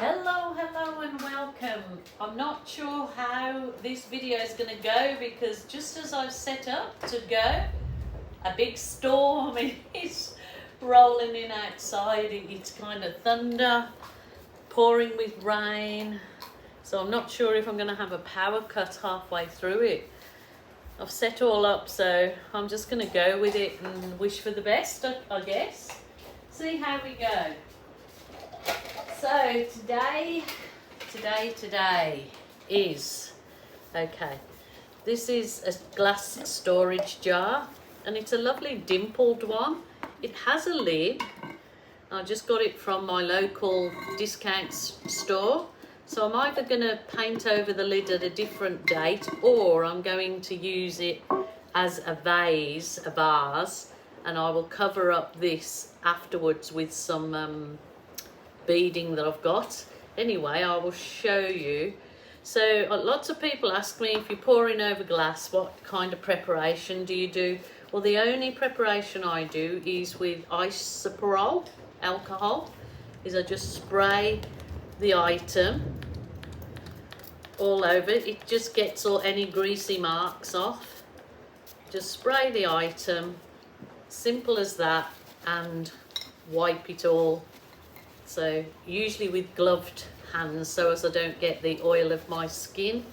Hello and welcome. I'm not sure how this video is going to go because just as I've set up to go, a big storm is rolling in outside. It's kind of thunder, pouring with rain. So I'm not sure if I'm going to have a power cut halfway through it. I've set all up, so I'm just going to go with it and wish for the best, I guess. See how we go. So today is, okay, this is a glass storage jar and it's a lovely dimpled one. It has a lid. I just got it from my local discount store. So I'm either going to paint over the lid at a different date or I'm going to use it as a vase, and I will cover up this afterwards with some beading that I've got. Anyway, I will show you. So lots of people ask me, if you're pouring over glass, what kind of preparation do you do? Well, the only preparation I do is with isopropyl alcohol. Is I just spray the item all over. It just gets all any greasy marks off. Just spray the item, simple as that, and wipe it all. So usually with gloved hands, so as I don't get the oil of my skin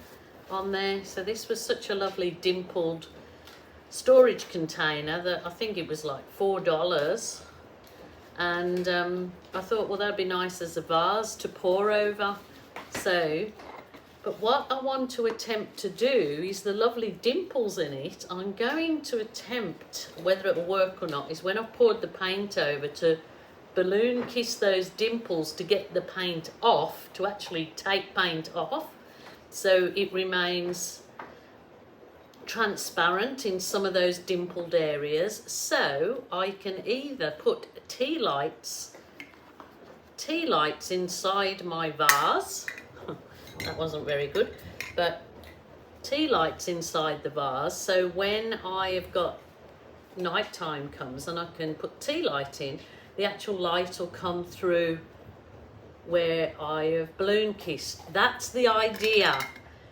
on there. So this was such a lovely dimpled storage container that I think it was like $4. And I thought, well, that'd be nice as a vase to pour over. So, but what I want to attempt to do is the lovely dimples in it. I'm going to attempt, whether it'll work or not, is when I've poured the paint over, to balloon kiss those dimples to get the paint off, to actually take paint off so it remains transparent in some of those dimpled areas, so I can either put tea lights inside my vase. That wasn't very good, but tea lights inside the vase, so when I have got nighttime comes and I can put tea light in, the actual light will come through where I have balloon kissed. That's the idea.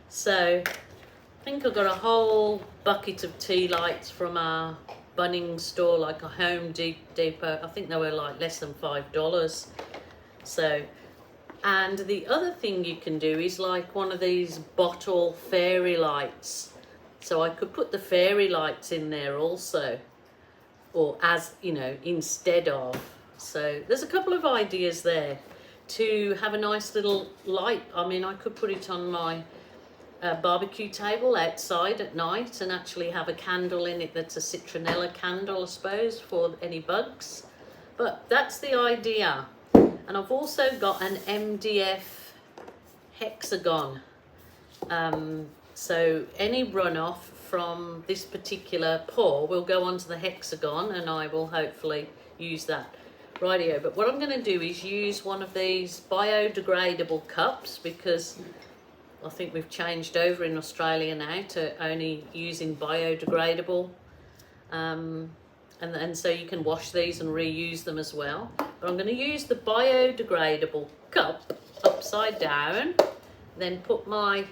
So I think I've got a whole bucket of tea lights from our Bunnings store, like a Home Depot. I think they were like less than $5. So, and the other thing you can do is like one of these bottle fairy lights. So I could put the fairy lights in there also, or as, you know, instead of. So there's a couple of ideas there to have a nice little light. I mean, I could put it on my barbecue table outside at night and actually have a candle in it that's a citronella candle, I suppose, for any bugs. But that's the idea. And I've also got an MDF hexagon. So any runoff from this particular pour will go onto the hexagon and I will hopefully use that. Rightio, but what I'm going to do is use one of these biodegradable cups, because I think we've changed over in Australia now to only using biodegradable, and so you can wash these and reuse them as well. But I'm going to use the biodegradable cup upside down, then put my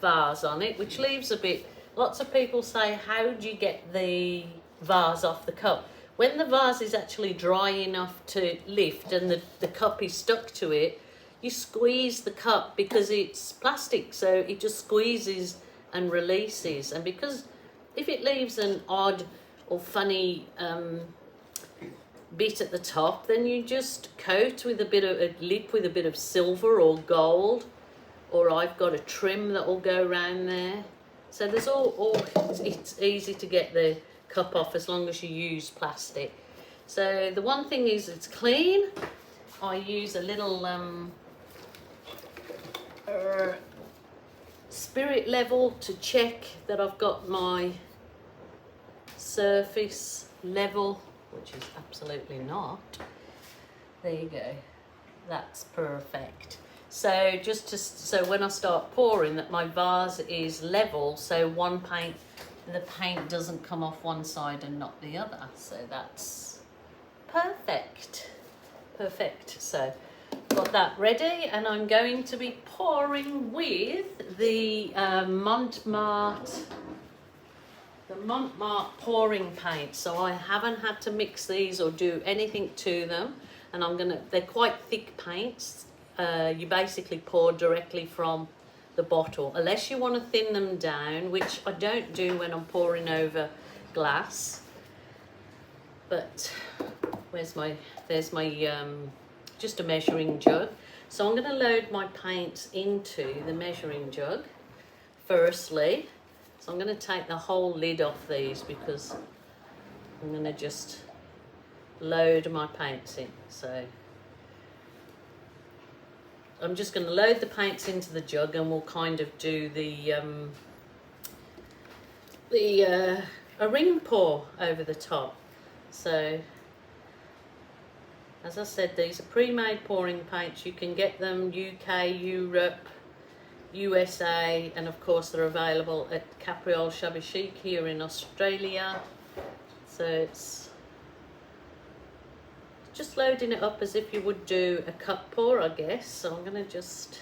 vase on it, which leaves a bit. Lots of people say, how do you get the vase off the cup? When the vase is actually dry enough to lift and the cup is stuck to it, you squeeze the cup, because it's plastic, so it just squeezes and releases. And because if it leaves an odd or funny bit at the top, then you just coat with a bit of a lip with a bit of silver or gold, or I've got a trim that will go around there. So there's it's easy to get the cup off as long as you use plastic. So the one thing is it's clean. I use a little spirit level to check that I've got my surface level, which is absolutely not. There you go. That's perfect. So so when I start pouring, that my vase is level, so the paint doesn't come off one side and not the other. So that's perfect. So got that ready, and I'm going to be pouring with the Montmartre pouring paint. So I haven't had to mix these or do anything to them, and they're quite thick paints. You basically pour directly from the bottle, unless you want to thin them down, which I don't do when I'm pouring over glass. But there's my just a measuring jug. So I'm going to load my paints into the measuring jug firstly. So I'm going to take the whole lid off these because I'm going to just load my paints in. So I'm just going to load the paints into the jug, and we'll kind of do a ring pour over the top. So as I said, these are pre-made pouring paints. You can get them UK, Europe, USA, and of course they're available at Capriole Shabby Chic here in Australia. So it's just loading it up as if you would do a cup pour, I guess. So I'm going to just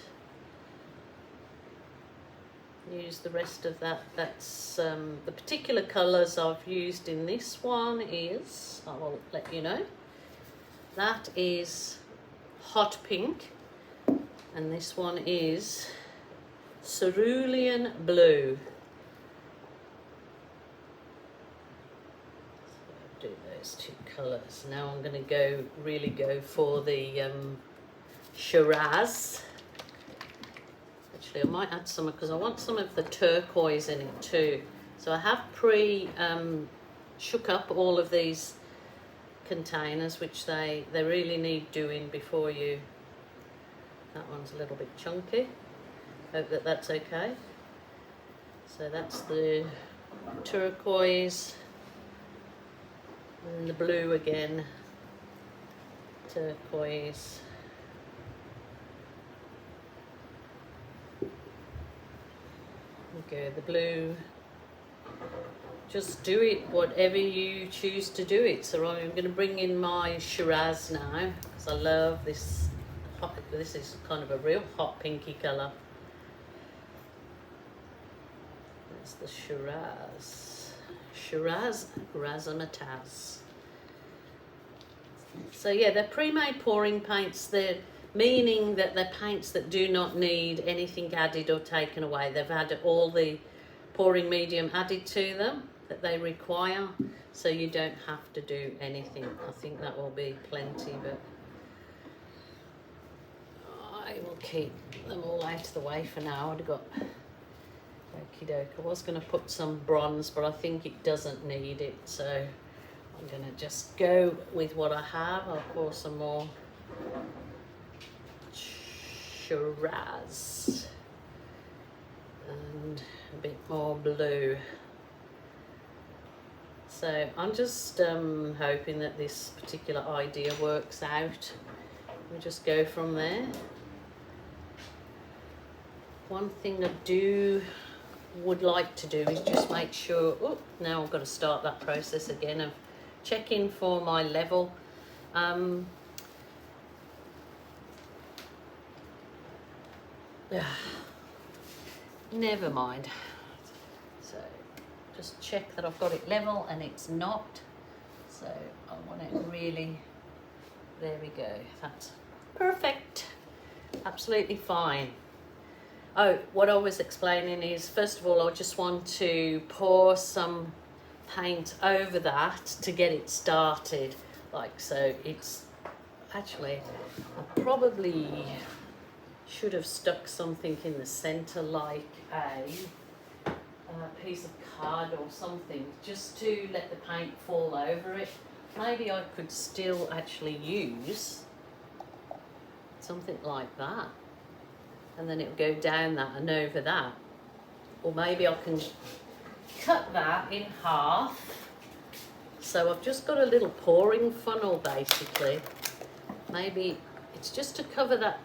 use the rest of that. That's the particular colours I've used in this one is, I will let you know, that is hot pink, and this one is cerulean blue. So do those two colours. Now I'm going to really go for the Shiraz. Actually, I might add some because I want some of the turquoise in it too. So I have shook up all of these containers, which they really need doing before you. That one's a little bit chunky. Hope that's okay. So that's the turquoise and the blue again. Turquoise. Okay, the blue. Just do it whatever you choose to do it. So I'm going to bring in my Shiraz now because I love this. This is kind of a real hot pinky colour. That's the Shiraz. Shiraz Razzmatazz. So yeah, they're pre-made pouring paints. They're meaning that they're paints that do not need anything added or taken away. They've had all the pouring medium added to them that they require, so you don't have to do anything. I think that will be plenty, but I will keep them all out of the way for now. I've got okie doke. I was going to put some bronze, but I think it doesn't need it, so I'm going to just go with what I have. I'll pour some more Shiraz and a bit more blue. So I'm just hoping that this particular idea works out. We'll just go from there. One thing I would like to do is just make sure, oh, now I've got to start that process again of checking for my level. Never mind. So just check that I've got it level, and it's not. So I want it really, there we go. That's perfect. Absolutely fine. Oh, what I was explaining is, first of all, I just want to pour some paint over that to get it started. Like so, it's actually, I probably should have stuck something in the center, like a piece of card or something, just to let the paint fall over it. Maybe I could still actually use something like that, and then it'll go down that and over that. Or maybe I can cut that in half. So I've just got a little pouring funnel basically. Maybe it's just to cover that.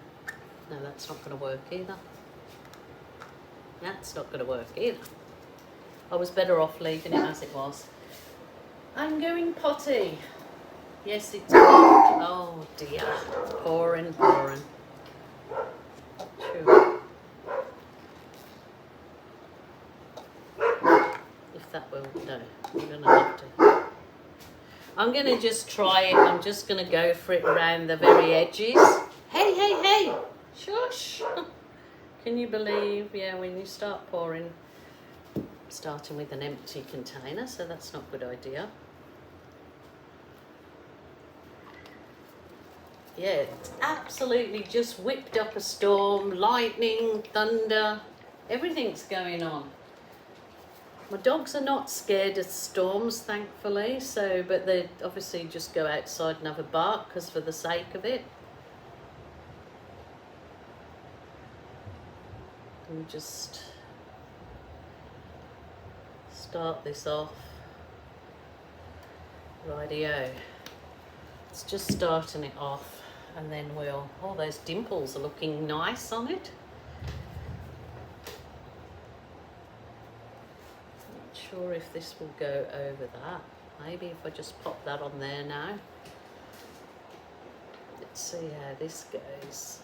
No, that's not going to work either. That's not going to work either. I was better off leaving it as it was. I'm going potty. Yes, it's hot. Oh dear. Pouring. that will, no, we're gonna have to. I'm gonna just try it. I'm just gonna go for it around the very edges. Hey, hey, hey, shush. Can you believe, yeah, when you start pouring, starting with an empty container, so that's not a good idea. Yeah, it's absolutely just whipped up a storm, lightning, thunder, everything's going on. My dogs are not scared of storms, thankfully, so, but they obviously just go outside and have a bark because for the sake of it. And just start this off. Rightio. It's just starting it off, and then we'll, oh, those dimples are looking nice on it. Not sure if this will go over that. Maybe if I just pop that on there now. Let's see how this goes.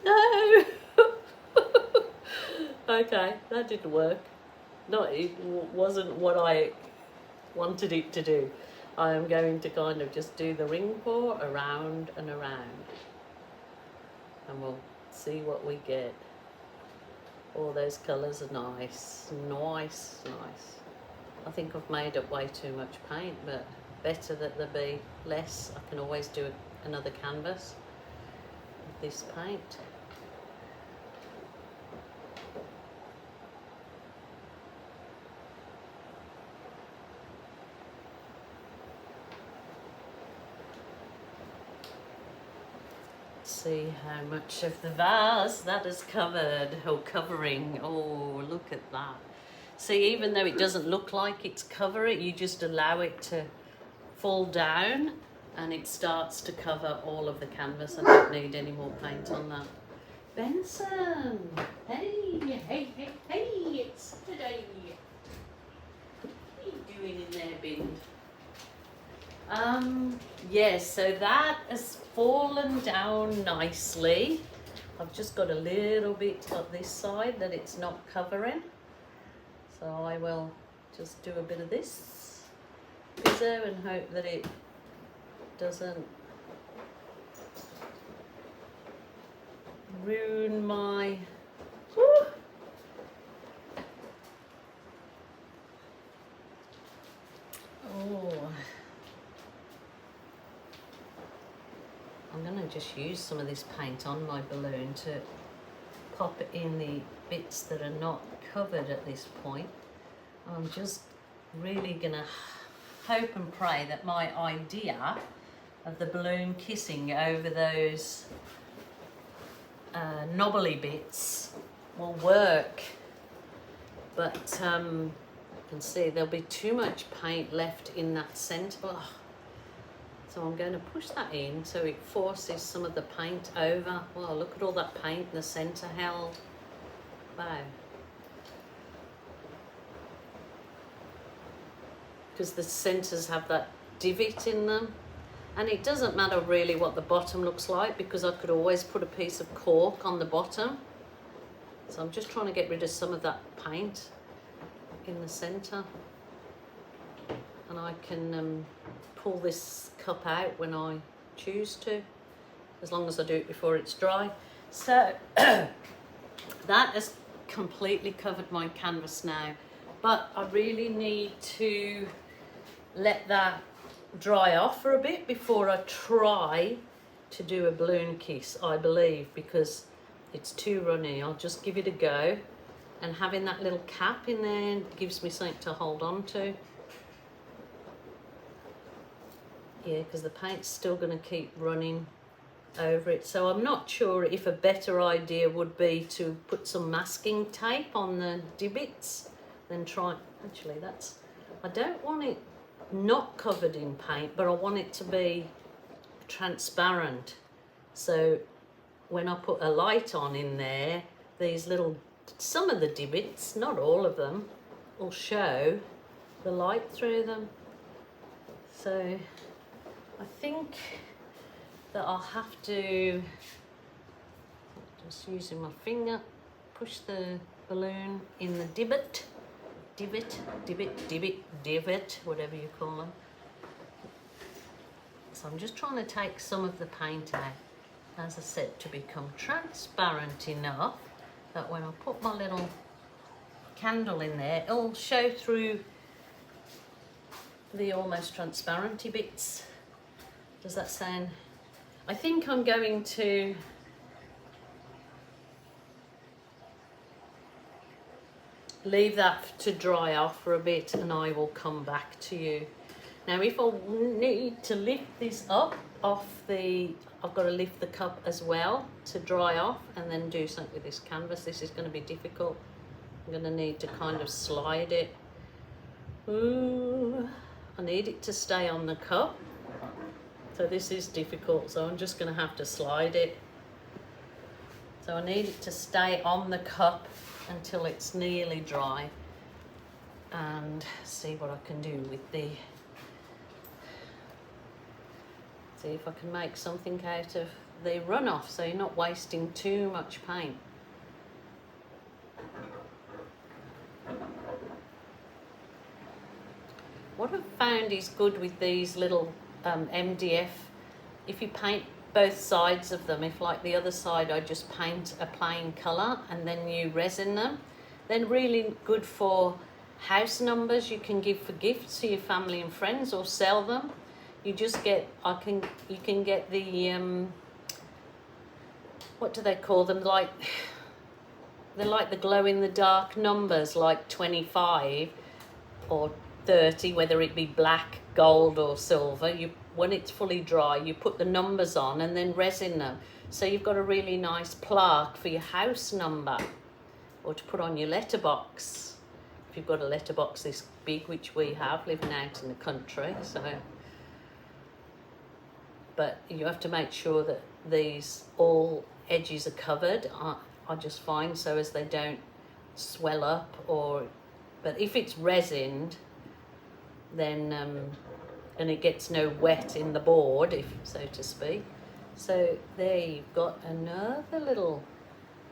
No! Okay, that didn't work. It wasn't what I wanted it to do. I am going to kind of just do the ring pour around and around, and we'll see what we get. All those colours are nice, nice, nice. I think I've made up way too much paint, but better that there be less. I can always do another canvas with this paint. See how much of the vase that is covered or covering. Oh, look at that. See, even though it doesn't look like it's covering, you just allow it to fall down and it starts to cover all of the canvas. I don't need any more paint on that. Benson, hey, hey, hey, hey, it's Saturday. What are you doing in there, bin? Yes, so that has fallen down nicely. I've just got a little bit of this side that it's not covering. So I will just do a bit of this pizzo and hope that it doesn't ruin my... Woo! Oh. I'm going to just use some of this paint on my balloon to pop in the bits that are not covered at this point. I'm just really going to hope and pray that my idea of the balloon kissing over those knobbly bits will work. But you can see there'll be too much paint left in that centre. Oh. So I'm going to push that in so it forces some of the paint over. Wow, look at all that paint in the centre held. Wow. Because the centres have that divot in them. And it doesn't matter really what the bottom looks like because I could always put a piece of cork on the bottom. So I'm just trying to get rid of some of that paint in the centre. And I can pull this cup out when I choose to, as long as I do it before it's dry. So that has completely covered my canvas now, but I really need to let that dry off for a bit before I try to do a balloon kiss, I believe, because it's too runny. I'll just give it a go, and having that little cap in there gives me something to hold on to. Yeah, because the paint's still going to keep running over it. So I'm not sure if a better idea would be to put some masking tape on the divots than try... Actually, that's... I don't want it not covered in paint, but I want it to be transparent. So when I put a light on in there, these little... Some of the divots, not all of them, will show the light through them. So... I think that I'll have to Just using my finger, push the balloon in the divot, whatever you call them. So I'm just trying to take some of the paint out, as I said, to become transparent enough that when I put my little candle in there, it'll show through the almost transparency bits. Does that sound? I think I'm going to leave that to dry off for a bit and I will come back to you. Now if I need to lift this up off the, I've got to lift the cup as well to dry off and then do something with this canvas. This is going to be difficult. I'm going to need to kind of slide it. Ooh, I need it to stay on the cup. So this is difficult, so I'm just going to have to slide it. So I need it to stay on the cup until it's nearly dry and see what I can do with the, see if I can make something out of the runoff so you're not wasting too much paint. What I've found is good with these little MDF, if you paint both sides of them, if like the other side I just paint a plain colour and then you resin them, then really good for house numbers. You can give for gifts to your family and friends or sell them. You just get, you can get the what do they call them, like they're like the glow in the dark numbers, like 25 or 30, whether it be black, gold or silver. You, when it's fully dry, you put the numbers on and then resin them. So you've got a really nice plaque for your house number or to put on your letterbox. If you've got a letterbox this big, which we have, living out in the country. So, but you have to make sure that these all edges are covered, I just find, so as they don't swell up or, but if it's resined, then and it gets no wet in the board, if so to speak. So there you've got another little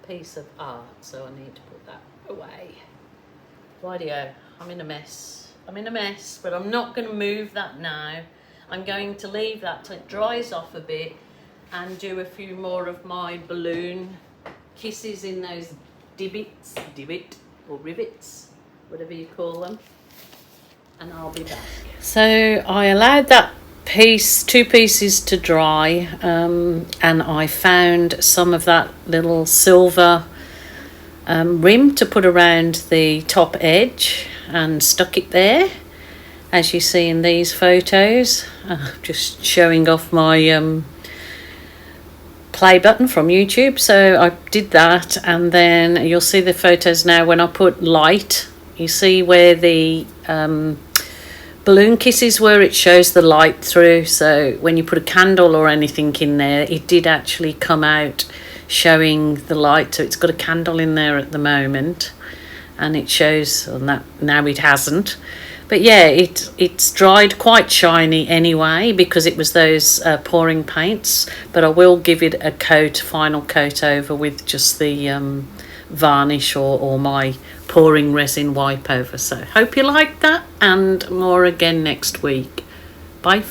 piece of art, so I need to put that away. Rightio, I'm in a mess, but I'm not going to move that now. I'm going to leave that till it dries off a bit and do a few more of my balloon kisses in those divot or rivets, whatever you call them, and I'll be back. So I allowed that piece, 2 pieces to dry, and I found some of that little silver rim to put around the top edge and stuck it there, as you see in these photos. Just showing off my play button from YouTube. So I did that, and then you'll see the photos now when I put light. You see where the balloon kisses were, it shows the light through. So when you put a candle or anything in there, it did actually come out showing the light. So it's got a candle in there at the moment and it shows on that. Now it hasn't, but yeah, it's dried quite shiny anyway because it was those pouring paints. But I will give it a coat, final coat over with just the varnish or my pouring resin wipe over. So hope you liked that, and more again next week. Bye.